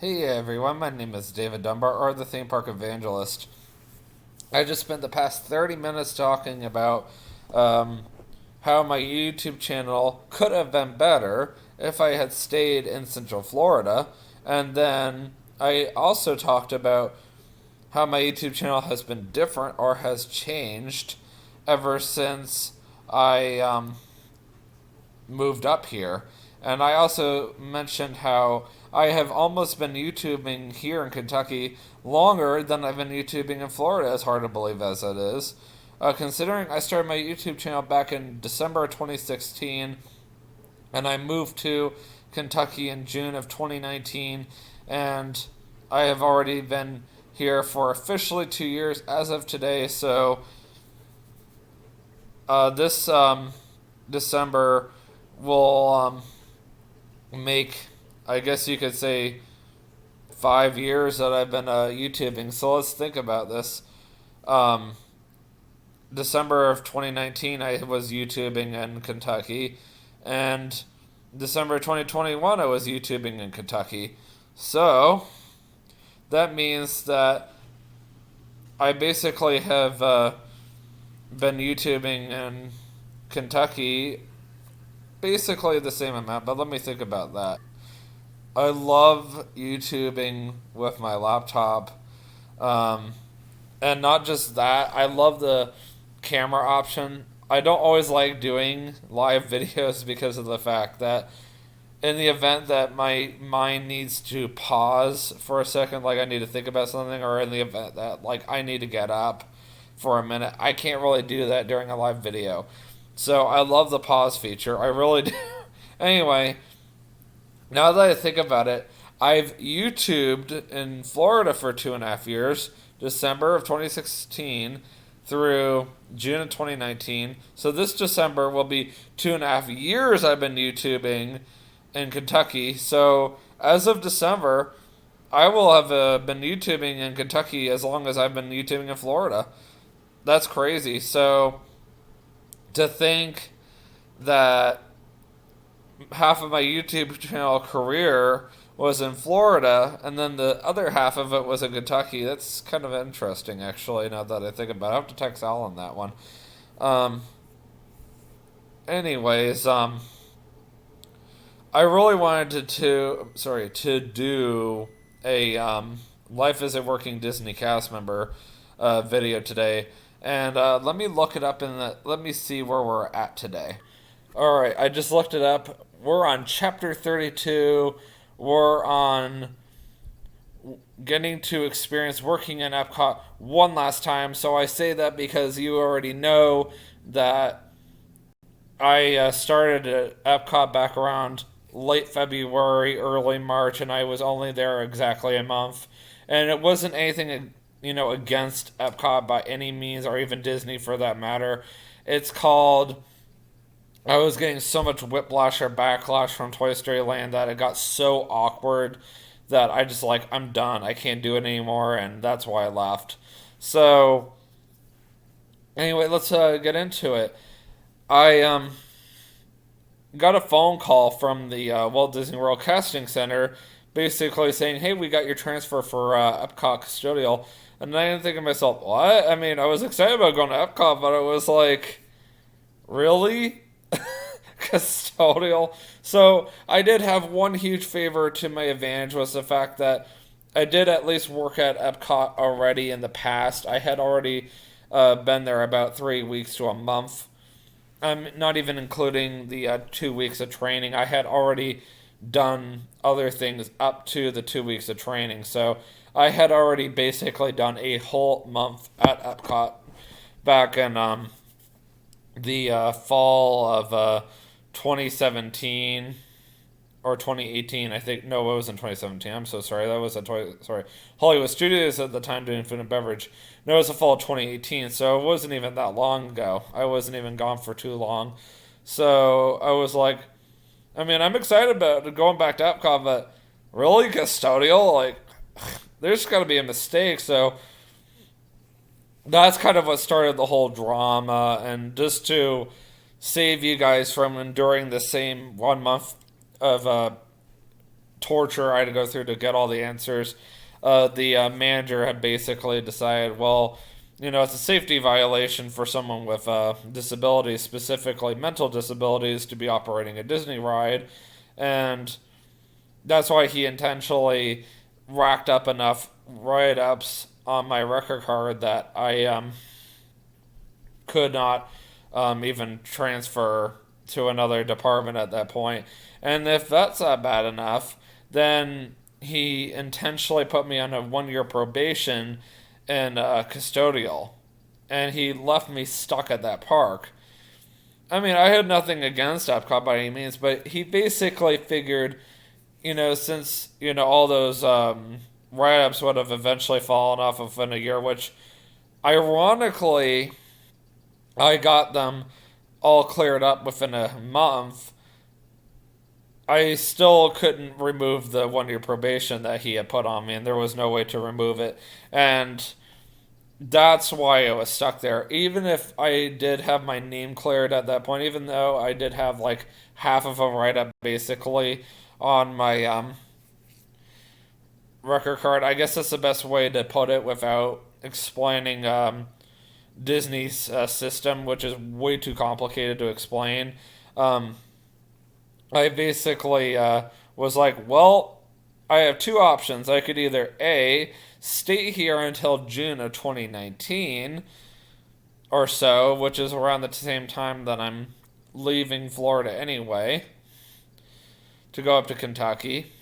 Hey everyone, my name is David Dunbar, or the Theme Park Evangelist. I just spent the past 30 minutes talking about how my YouTube channel could have been better if I had stayed in Central Florida. And then I also talked about how my YouTube channel has been different or has changed ever since I moved up here. And I also mentioned how I have almost been YouTubing here in Kentucky longer than I've been YouTubing in Florida, as hard to believe as it is. Considering I started my YouTube channel back in December of 2016, and I moved to Kentucky in June of 2019, and I have already been here for officially 2 years as of today. So this December will make, I guess you could say, 5 years that I've been YouTubing. So let's think about this. Um, December of 2019, I was YouTubing in Kentucky, and December 2021, I was YouTubing in Kentucky. So that means that I basically have been YouTubing in Kentucky basically the same amount, but let me think about that. I love YouTubing with my laptop. Um, and not just that, I love the camera option. I don't always like doing live videos because of the fact that in the event that my mind needs to pause for a second, like I need to think about something, or in the event that like I need to get up for a minute, I can't really do that during a live video. So I love the pause feature. I really do. Anyway, now that I think about it, I've YouTubed in Florida for 2.5 years, December of 2016 through June of 2019. So this December will be 2.5 years I've been YouTubing in Kentucky. So as of December, I will have been YouTubing in Kentucky as long as I've been YouTubing in Florida. That's crazy. So to think that half of my YouTube channel career was in Florida, and then the other half of it was in Kentucky. That's kind of interesting, actually, now that I think about it. I have to text Al on that one. Um, anyways, I really wanted to do a Life as a Working Disney Cast Member video today, and let me look it up let me see where we're at today. All right, I just looked it up. We're on chapter 32. We're on getting to experience working in EPCOT one last time. So I say that because you already know that I started at EPCOT back around late February, early March, and I was only there exactly a month. And it wasn't anything, against EPCOT by any means, or even Disney for that matter. It's called, I was getting so much whiplash or backlash from Toy Story Land that it got so awkward that I just I'm done. I can't do it anymore, and that's why I left. So, anyway, let's get into it. I got a phone call from the Walt Disney World Casting Center basically saying, hey, we got your transfer for EPCOT Custodial. And I didn't think to myself, what? I mean, I was excited about going to EPCOT, but it was like, really? Custodial. So I did have one huge favor to my advantage, was the fact that I did at least work at EPCOT already in the past. I had already been there about 3 weeks to a month. I'm not even including the 2 weeks of training. I had already done other things up to the 2 weeks of training. So I had already basically done a whole month at EPCOT back in the fall of 2017 or 2018. I think, no, it was in 2017. I'm so sorry. That was Hollywood Studios at the time doing food and beverage. No, it was the fall of 2018, so it wasn't even that long ago. I wasn't even gone for too long. So I was like, I mean, I'm excited about going back to EPCOT, but really, Custodial? There's got to be a mistake. So that's kind of what started the whole drama, and just to save you guys from enduring the same 1 month of torture I had to go through to get all the answers. The manager had basically decided, well, it's a safety violation for someone with disabilities, specifically mental disabilities, to be operating a Disney ride. And that's why he intentionally racked up enough write-ups on my record card that I could not even transfer to another department at that point. And if that's not bad enough, then he intentionally put me on a 1 year probation in custodial. And he left me stuck at that park. I mean, I had nothing against EPCOT by any means, but he basically figured, since, all those write-ups would have eventually fallen off within a year, which, ironically, I got them all cleared up within a month. I still couldn't remove the 1 year probation that he had put on me, and there was no way to remove it. And that's why it was stuck there. Even if I did have my name cleared at that point, even though I did have like half of a write up basically on my record card, I guess that's the best way to put it without explaining Disney's system, which is way too complicated to explain. I basically was like, well, I have two options. I could either A, stay here until June of 2019 or so, which is around the same time that I'm leaving Florida anyway, to go up to Kentucky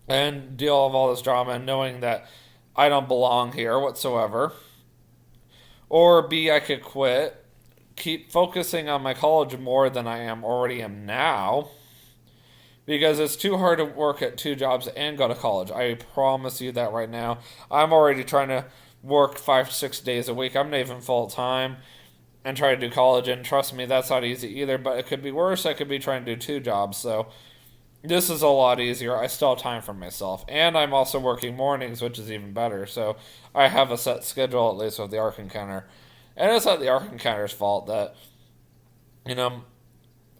and deal with all this drama and knowing that I don't belong here whatsoever. Or B, I could quit, keep focusing on my college more than I already am now, because it's too hard to work at two jobs and go to college. I promise you that right now. I'm already trying to work 5 to 6 days a week. I'm not even full time and try to do college. And trust me, that's not easy either. But it could be worse. I could be trying to do two jobs. So this is a lot easier. I still have time for myself. And I'm also working mornings, which is even better. So I have a set schedule, at least with the Ark Encounter. And it's not the Ark Encounter's fault that,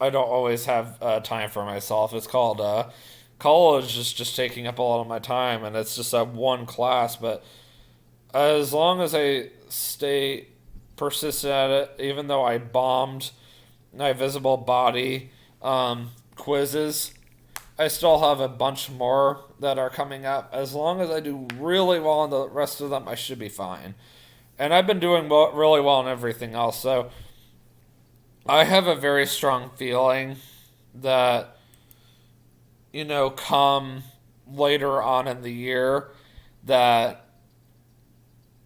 I don't always have time for myself. It's called college is just taking up a lot of my time, and it's just that one class. But as long as I stay persistent at it, even though I bombed my visible body quizzes, I still have a bunch more that are coming up. As long as I do really well on the rest of them, I should be fine. And I've been doing really well on everything else, so I have a very strong feeling that, come later on in the year, later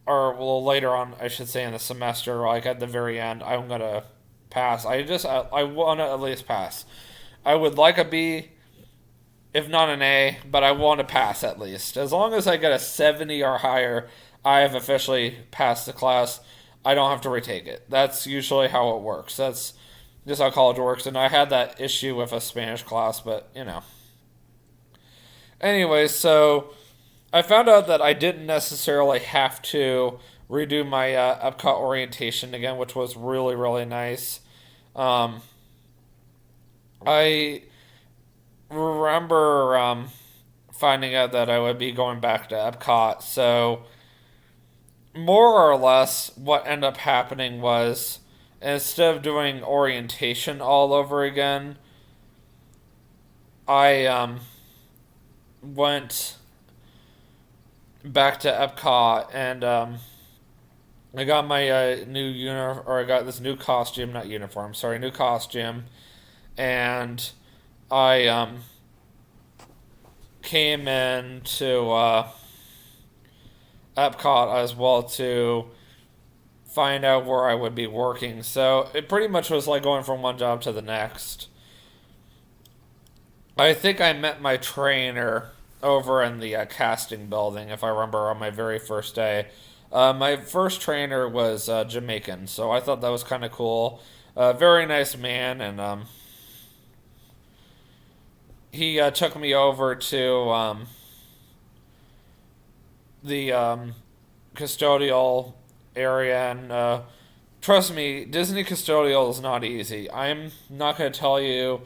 on, I should say in the semester, like at the very end, I'm going to pass. I want to at least pass. I would like a B, if not an A, but I want to pass at least. As long as I get a 70 or higher, I have officially passed the class. I don't have to retake it. That's usually how it works. That's just how college works. And I had that issue with a Spanish class, but, Anyway, so I found out that I didn't necessarily have to redo my EPCOT orientation again, which was really, really nice. I remember finding out that I would be going back to EPCOT, so more or less what ended up happening was instead of doing orientation all over again, I went back to EPCOT and I got my I got this new costume, not uniform, sorry, new costume, and I came in to EPCOT as well to find out where I would be working. So it pretty much was like going from one job to the next. I think I met my trainer over in the casting building, if I remember, on my very first day. My first trainer was Jamaican, so I thought that was kind of cool. Very nice man, and he took me over to the custodial area, and trust me, Disney custodial is not easy. I'm not going to tell you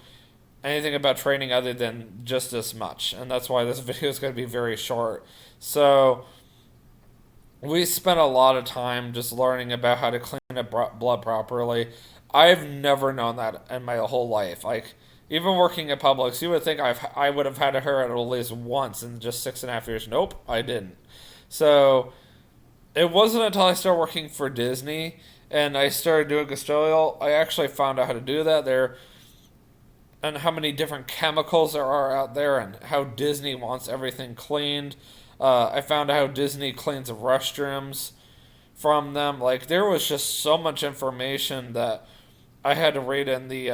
anything about training other than just this much, and that's why this video is going to be very short. So we spent a lot of time just learning about how to clean up blood properly. I've never known that in my whole life. Like, even working at Publix, you would think I would have had to hear it at least once in just 6.5 years. Nope, I didn't. So it wasn't until I started working for Disney and I started doing custodial, I actually found out how to do that there, and how many different chemicals there are out there, and how Disney wants everything cleaned. I found out how Disney cleans restrooms from them. Like, there was just so much information that I had to read in the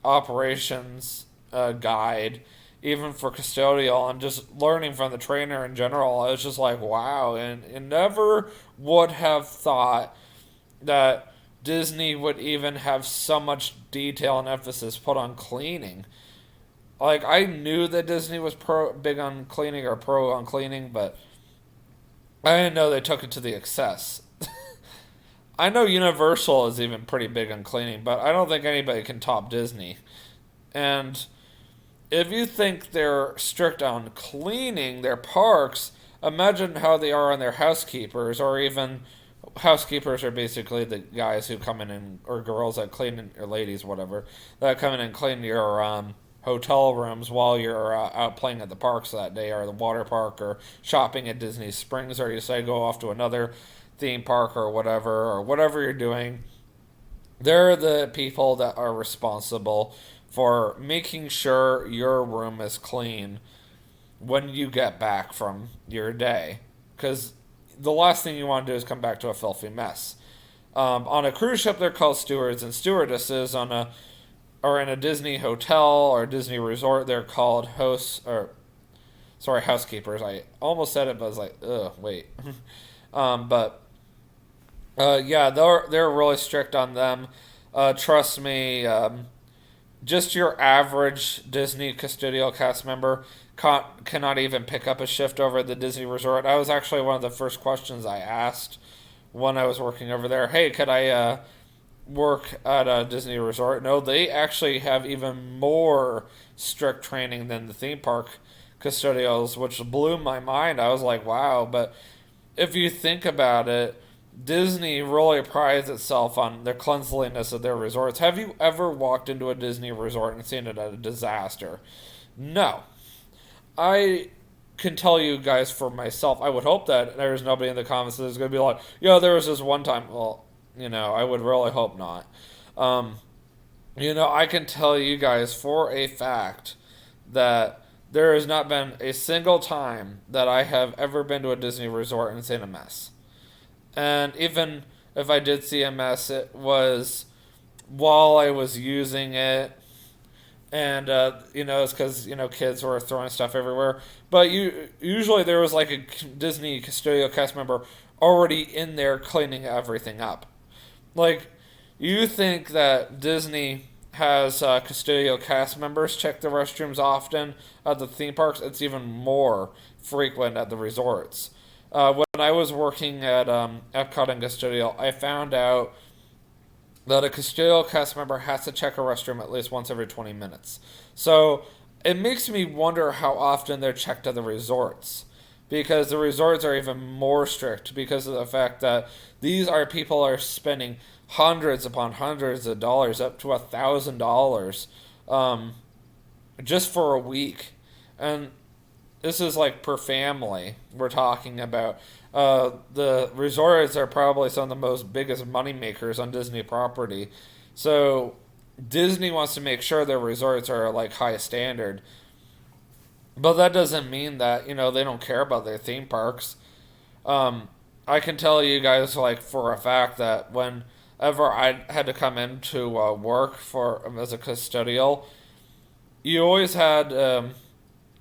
operations guide, even for custodial, and just learning from the trainer in general. I was just like, wow, and never would have thought that Disney would even have so much detail and emphasis put on cleaning. Like, I knew that Disney was big on cleaning or pro on cleaning, but I didn't know they took it to the excess. I know Universal is even pretty big on cleaning, but I don't think anybody can top Disney. And if you think they're strict on cleaning their parks, imagine how they are on their housekeepers, or even housekeepers are basically the guys who come in and, or girls that clean, or ladies, whatever, that come in and clean your hotel rooms while you're out playing at the parks that day, or the water park, or shopping at Disney Springs, or you say go off to another theme park or whatever you're doing. They're the people that are responsible for making sure your room is clean when you get back from your day. Because the last thing you want to do is come back to a filthy mess. On a cruise ship, they're called stewards and stewardesses. Or in a Disney hotel or Disney resort, they're called hosts, or sorry, housekeepers. I almost said it, but I was like, ugh, wait. But yeah, they're really strict on them. Trust me. Just your average Disney custodial cast member cannot even pick up a shift over at the Disney resort. That was actually one of the first questions I asked when I was working over there. Hey, could I work at a Disney resort? No, they actually have even more strict training than the theme park custodials, which blew my mind. I was like, wow. But if you think about it, Disney really prides itself on their cleanliness of their resorts. Have you ever walked into a Disney resort and seen it as a disaster? No. I can tell you guys for myself, I would hope that there's nobody in the comments that's going to be like, yo, there was this one time. Well, I would really hope not. I can tell you guys for a fact that there has not been a single time that I have ever been to a Disney resort and seen a mess. And even if I did see a mess, it was while I was using it. And, it's because, kids were throwing stuff everywhere. But usually there was like a Disney custodial cast member already in there cleaning everything up. Like, you think that Disney has custodial cast members check the restrooms often at the theme parks? It's even more frequent at the resorts. When I was working at EPCOT and Custodial, I found out that a custodial cast member has to check a restroom at least once every 20 minutes. So it makes me wonder how often they're checked at the resorts. Because the resorts are even more strict because of the fact that these are people are spending hundreds upon hundreds of dollars, up to $1,000, just for a week. And this is like per family we're talking about. The resorts are probably some of the most biggest money makers on Disney property. So Disney wants to make sure their resorts are like high standard. But that doesn't mean that, they don't care about their theme parks. I can tell you guys, like, for a fact that whenever I had to come into work as a custodial, you always had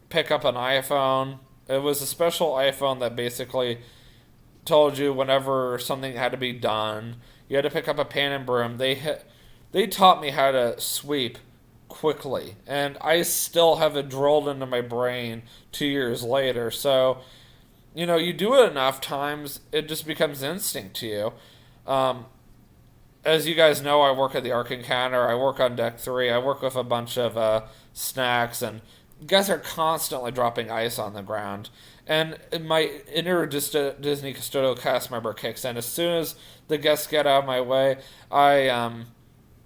pick up an iPhone. It was a special iPhone that basically told you whenever something had to be done. You had to pick up a pan and broom. They taught me how to sweep quickly, and I still have it drilled into my brain 2 years later. So, you do it enough times, it just becomes instinct to you. as you guys know, I work at the Ark Encounter. I work on Deck 3. I work with a bunch of snacks, and guys are constantly dropping ice on the ground. And my inner Disney custodial cast member kicks in. As soon as the guests get out of my way, I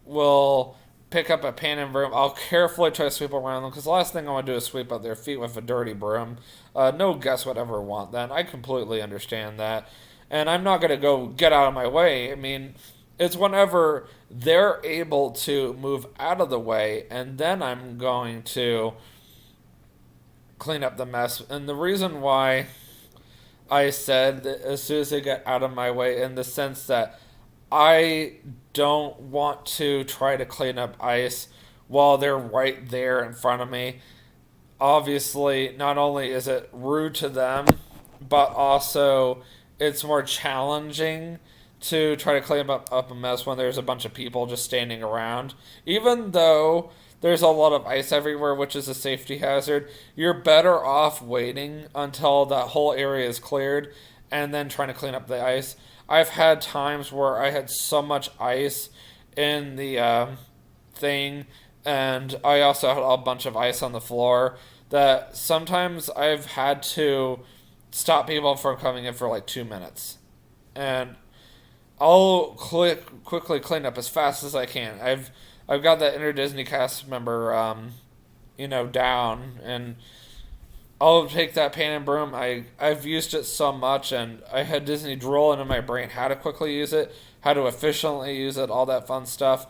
will pick up a pan and broom. I'll carefully try to sweep around them because the last thing I want to do is sweep up their feet with a dirty broom. No guest would ever want that. I completely understand that. And I'm not going to go get out of my way. I mean, it's whenever they're able to move out of the way, and then I'm going to clean up the mess. And the reason why I said that as soon as they get out of my way, in the sense that I don't want to try to clean up ice while they're right there in front of me. Obviously, not only is it rude to them, but also it's more challenging to try to clean up a mess when there's a bunch of people just standing around. Even though there's a lot of ice everywhere, which is a safety hazard, you're better off waiting until that whole area is cleared and then trying to clean up the ice. I've had times where I had so much ice in the thing, and I also had a bunch of ice on the floor, that sometimes I've had to stop people from coming in for like 2 minutes. And I'll quickly clean up as fast as I can. I've got that inner Disney cast member, down, and I'll take that pan and broom. I've used it so much, and I had Disney drool into my brain how to quickly use it, how to efficiently use it, all that fun stuff.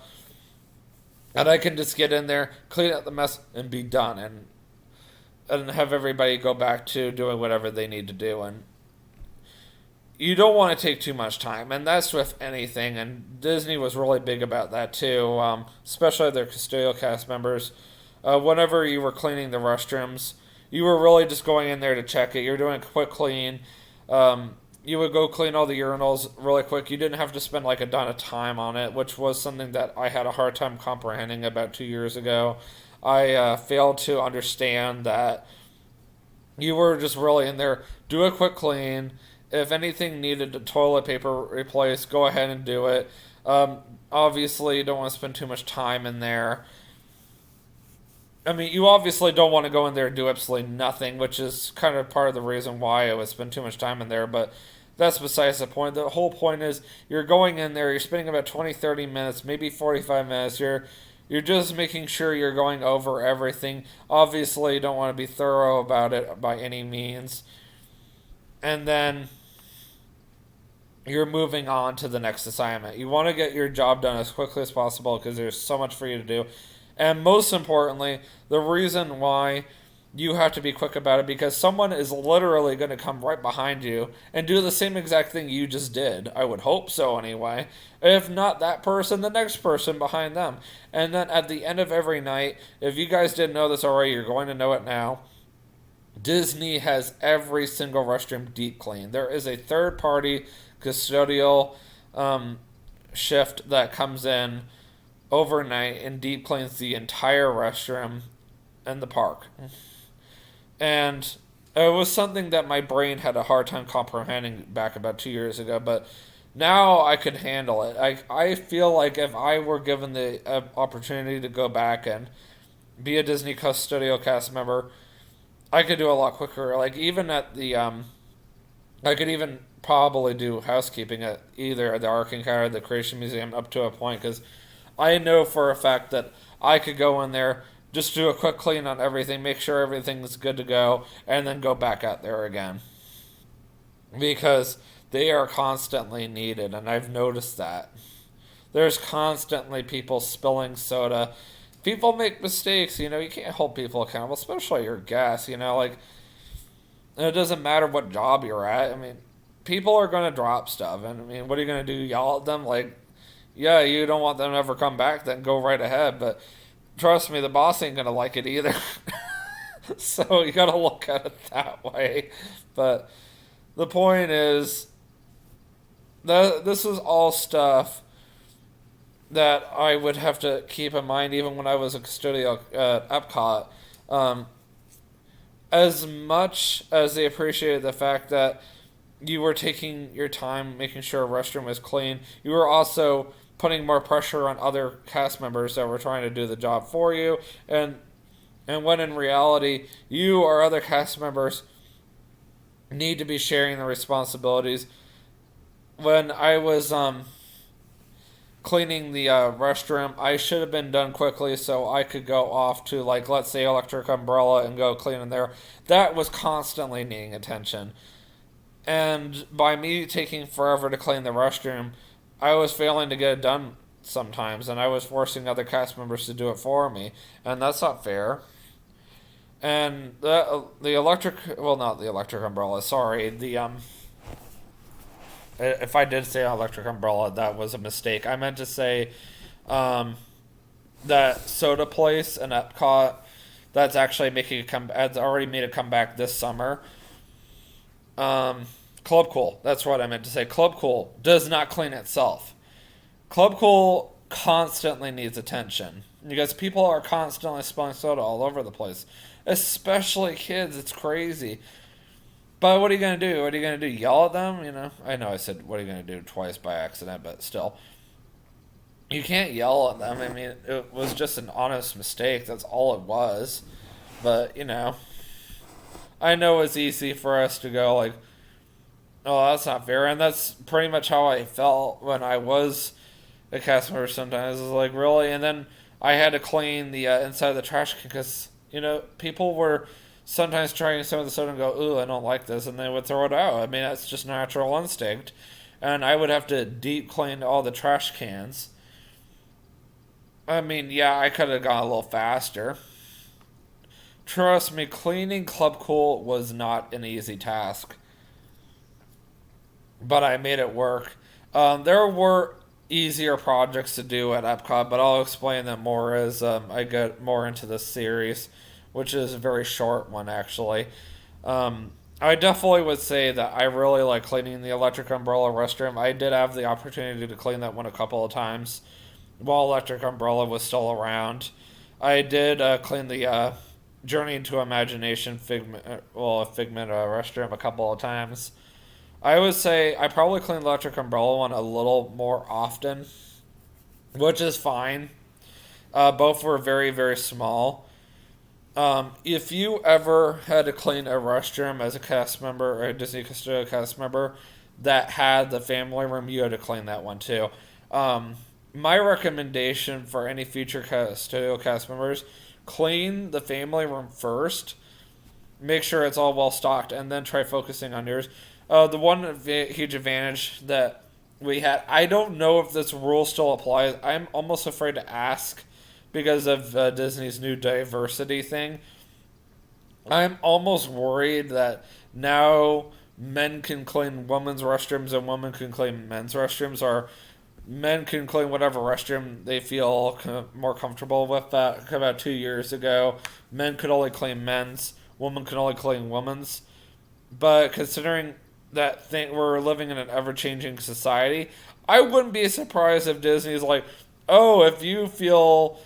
And I can just get in there, clean up the mess, and be done, and have everybody go back to doing whatever they need to do. And you don't want to take too much time, and that's with anything. And Disney was really big about that too, especially their custodial cast members. Whenever you were cleaning the restrooms, you were really just going in there to check it. You were doing a quick clean. You would go clean all the urinals really quick. You didn't have to spend like a ton of time on it, which was something that I had a hard time comprehending about 2 years ago. I failed to understand that you were just really in there, do a quick clean. If anything needed the toilet paper replaced, go ahead and do it. Obviously, you don't want to spend too much time in there. I mean, you obviously don't want to go in there and do absolutely nothing, which is kind of part of the reason why I would spend too much time in there, but that's besides the point. The whole point is you're going in there, you're spending about 20, 30 minutes, maybe 45 minutes. You're just making sure you're going over everything. Obviously, you don't want to be thorough about it by any means. And then you're moving on to the next assignment. You want to get your job done as quickly as possible because there's so much for you to do. And most importantly, the reason why you have to be quick about it, because someone is literally going to come right behind you and do the same exact thing you just did. I would hope so anyway. If not that person, the next person behind them. And then at the end of every night, if you guys didn't know this already, you're going to know it now. Disney has every single restroom deep clean. There is a third party custodial shift that comes in overnight and deep cleans the entire restroom in the park. And it was something that my brain had a hard time comprehending back about 2 years ago, but now I could handle it. I feel like if I were given the opportunity to go back and be a Disney custodial cast member, I could do a lot quicker. Like even at the I could even probably do housekeeping at either the Ark Encounter or the Creation Museum up to a point, because I know for a fact that I could go in there, just do a quick clean on everything, make sure everything's good to go, and then go back out there again. Because they are constantly needed, and I've noticed that. There's constantly people spilling soda. People make mistakes, you can't hold people accountable, especially your guests, like, it doesn't matter what job you're at. I mean, people are going to drop stuff, and I mean, what are you going to do, yell at them? Like, yeah, you don't want them to ever come back, then go right ahead, but trust me, the boss ain't going to like it either. So you got to look at it that way. But the point is that this is all stuff that I would have to keep in mind even when I was a custodial at EPCOT. As much as they appreciated the fact that you were taking your time making sure a restroom was clean, you were also putting more pressure on other cast members that were trying to do the job for you, and when in reality, you or other cast members need to be sharing the responsibilities. When I was cleaning the restroom, I should have been done quickly so I could go off to, like, let's say electric umbrella and go clean in there. That was constantly needing attention. And by me taking forever to clean the restroom, I was failing to get it done sometimes, and I was forcing other cast members to do it for me, and that's not fair. And the electric, well, not the electric umbrella, sorry, if I did say electric umbrella, that was a mistake. I meant to say that soda place in EPCOT that's actually making a come. It's already made a comeback this summer. Club Cool. That's what I meant to say. Club Cool does not clean itself. Club Cool constantly needs attention because people are constantly spilling soda all over the place, especially kids. It's crazy. But what are you going to do? What are you going to do? Yell at them? You know? I know I said, what are you going to do twice by accident, but still. You can't yell at them. I mean, it was just an honest mistake. That's all it was. But, you know, I know it's easy for us to go like, oh, that's not fair. And that's pretty much how I felt when I was a cast member sometimes. It was like, really? And then I had to clean the inside of the trash can because, you know, people were sometimes trying some of the soda and go, ooh, I don't like this, and they would throw it out. I mean, that's just natural instinct. And I would have to deep clean all the trash cans. I mean, yeah, I could have gone a little faster. Trust me, cleaning Club Cool was not an easy task. But I made it work. There were easier projects to do at EPCOT, but I'll explain them more as I get more into this series, which is a very short one, actually. I definitely would say that I really like cleaning the electric umbrella restroom. I did have the opportunity to clean that one a couple of times while electric umbrella was still around. I did clean the Journey into Imagination figment restroom a couple of times. I would say I probably cleaned the electric umbrella one a little more often, which is fine. Both were very, very small. If you ever had to clean a restroom as a cast member or a Disney Custodial cast member that had the family room, you had to clean that one too. My recommendation for any future Custodial cast members, clean the family room first. Make sure it's all well stocked, and then try focusing on yours. The one huge advantage that we had, I don't know if this rule still applies. I'm almost afraid to ask because of Disney's new diversity thing. I'm almost worried that now men can clean women's restrooms and women can clean men's restrooms, or men can clean whatever restroom they feel more comfortable with. That about 2 years ago, men could only clean men's, women could only clean women's. But considering that we're living in an ever-changing society, I wouldn't be surprised if Disney's like, oh, if you feel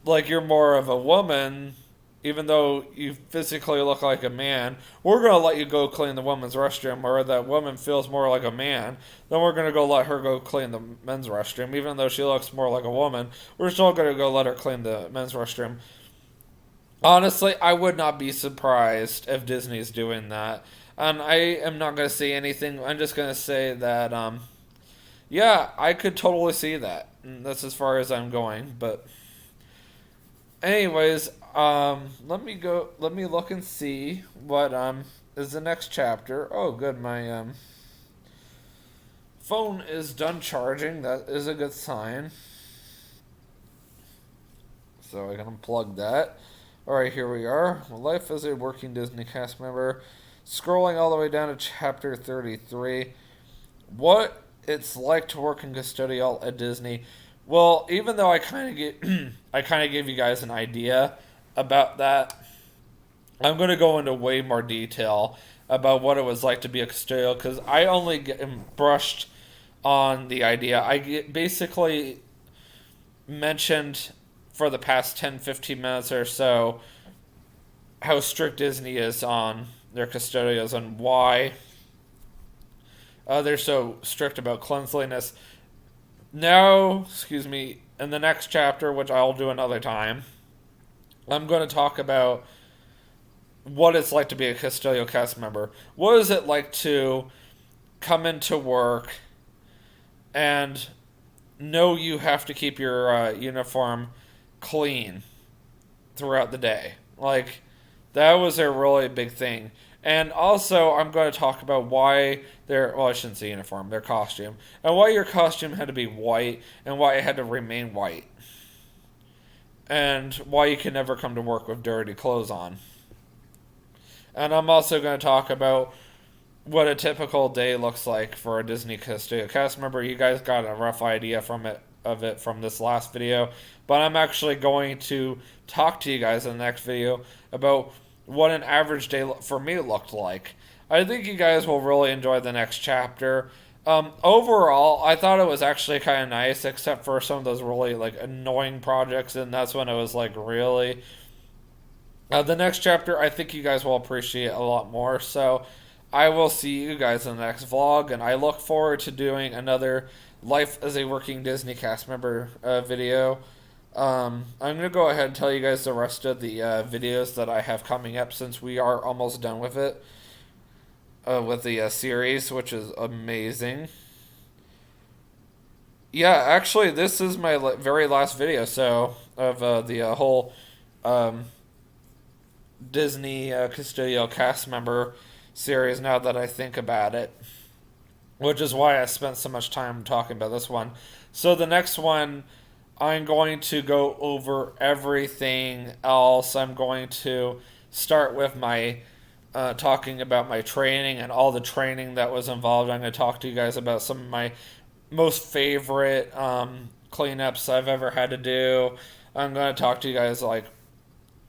like you're more of a woman, even though you physically look like a man, we're going to let you go clean the women's restroom, or that woman feels more like a man, then we're going to go let her go clean the men's restroom. Even though she looks more like a woman, we're still going to go let her clean the men's restroom. Honestly, I would not be surprised if Disney's doing that. And I am not going to say anything. I'm just going to say that, yeah, I could totally see that. And that's as far as I'm going. But anyways, let me look and see what is the next chapter. Oh, good, my phone is done charging. That is a good sign. So I can unplug that. Alright, here we are. Life as a working Disney cast member. Scrolling all the way down to chapter 33. What it's like to work in custodial at Disney. Well, even though I kind of gave you guys an idea about that, I'm going to go into way more detail about what it was like to be a custodial, because I only brushed on the idea. I basically mentioned for the past 10-15 minutes or so how strict Disney is on their custodials and why they're so strict about cleanliness. now, excuse me, in the next chapter, which I'll do another time, I'm going to talk about what it's like to be a custodial cast member. What is it like to come into work and know you have to keep your uniform clean throughout the day? Like, that was a really big thing. And also, I'm going to talk about why well, I shouldn't say uniform, their costume, and why your costume had to be white, and why it had to remain white, and why you can never come to work with dirty clothes on. And I'm also going to talk about what a typical day looks like for a Disney custodial cast member. You guys got a rough idea of it from this last video, but I'm actually going to talk to you guys in the next video about what an average day for me looked like. I think you guys will really enjoy the next chapter. Overall, I thought it was actually kind of nice, except for some of those really like annoying projects, and that's when it was like really. The next chapter, I think you guys will appreciate a lot more. So, I will see you guys in the next vlog, and I look forward to doing another Life as a Working Disney Cast Member video. I'm going to go ahead and tell you guys the rest of the videos that I have coming up, since we are almost done with it, with the series, which is amazing. Yeah, actually, this is my very last video, so, of the whole Disney Custodial Cast Member series, now that I think about it, which is why I spent so much time talking about this one. So the next one, I'm going to go over everything else. I'm going to start with my talking about my training and all the training that was involved. I'm going to talk to you guys about some of my most favorite cleanups I've ever had to do. I'm going to talk to you guys like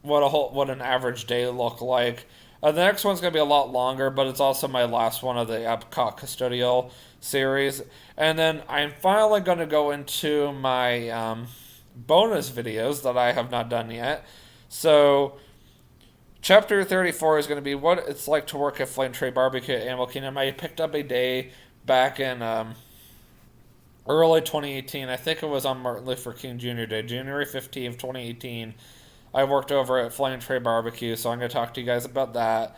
what an average day looked like. The next one's going to be a lot longer, but it's also my last one of the EPCOT Custodial series. And then I'm finally going to go into my bonus videos that I have not done yet. So, Chapter 34 is going to be what it's like to work at Flame Tree Barbecue at Animal Kingdom. I picked up a day back in early 2018. I think it was on Martin Luther King Jr. Day, January 15th, 2018. I worked over at Flame Tree Barbecue, so I'm going to talk to you guys about that.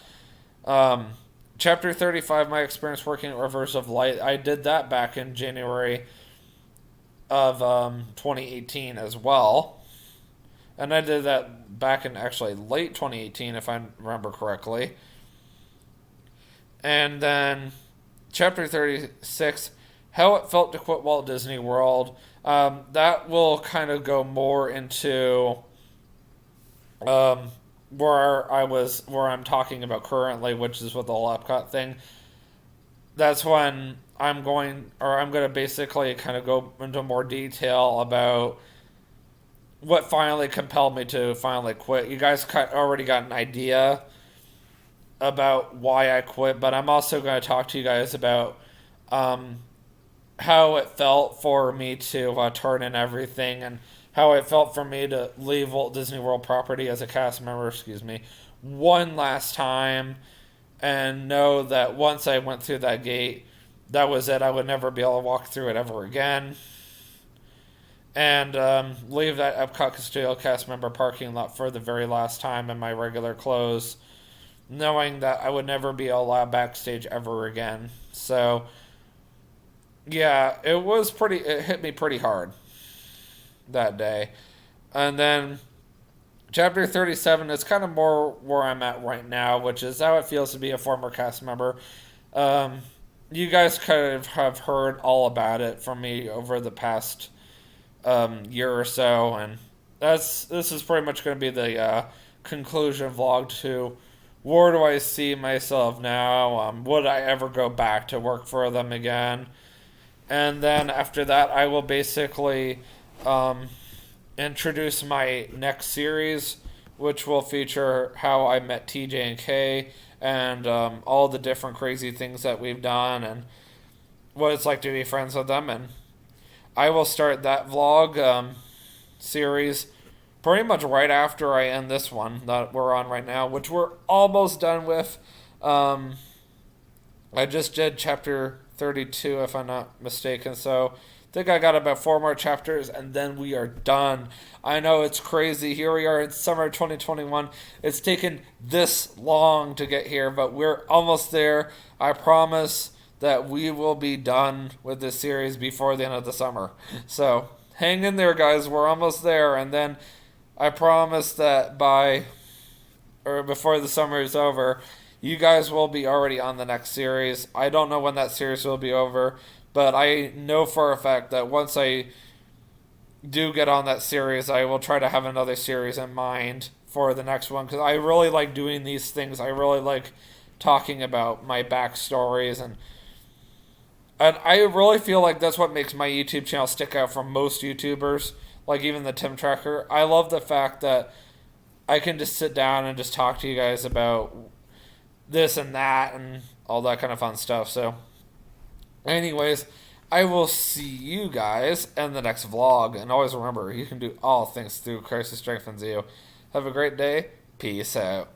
Chapter 35, my experience working at Rivers of Light. I did that back in January of 2018 as well. And I did that back in actually late 2018, if I remember correctly. And then Chapter 36, how it felt to quit Walt Disney World. That will kind of go more into where I'm talking about currently, which is with the whole Epcot thing. That's when I'm going to basically kind of go into more detail about what finally compelled me to finally quit. You guys already got an idea about why I quit, but I'm also going to talk to you guys about how it felt for me to turn in everything, and how it felt for me to leave Walt Disney World property as a cast member, one last time, and know that once I went through that gate, that was it. I would never be able to walk through it ever again. And leave that Epcot Custodial cast member parking lot for the very last time in my regular clothes, knowing that I would never be allowed backstage ever again. So, yeah, it hit me pretty hard that day. And then Chapter 37 is kind of more where I'm at right now, which is how it feels to be a former cast member. You guys kind of have heard all about it from me over the past year or so, and this is pretty much going to be the conclusion vlog to where do I see myself now? Would I ever go back to work for them again? And then after that, I will basically introduce my next series, which will feature how I met TJ and Kay, and all the different crazy things that we've done, and what it's like to be friends with them. And I will start that vlog series pretty much right after I end this one that we're on right now, which we're almost done with. I just did chapter 32, if I'm not mistaken, so think I got about 4 more chapters, and then we are done. I know it's crazy. Here we are in summer 2021. It's taken this long to get here, but we're almost there. I promise that we will be done with this series before the end of the summer. So hang in there, guys. We're almost there, and then I promise that before the summer is over, you guys will be already on the next series. I don't know when that series will be over, but I know for a fact that once I do get on that series, I will try to have another series in mind for the next one, because I really like doing these things. I really like talking about my backstories, and I really feel like that's what makes my YouTube channel stick out from most YouTubers, like even the Tim Tracker. I love the fact that I can just sit down and just talk to you guys about this and that and all that kind of fun stuff. So, anyways, I will see you guys in the next vlog. And always remember, you can do all things through Christ who strengthens you. Have a great day. Peace out.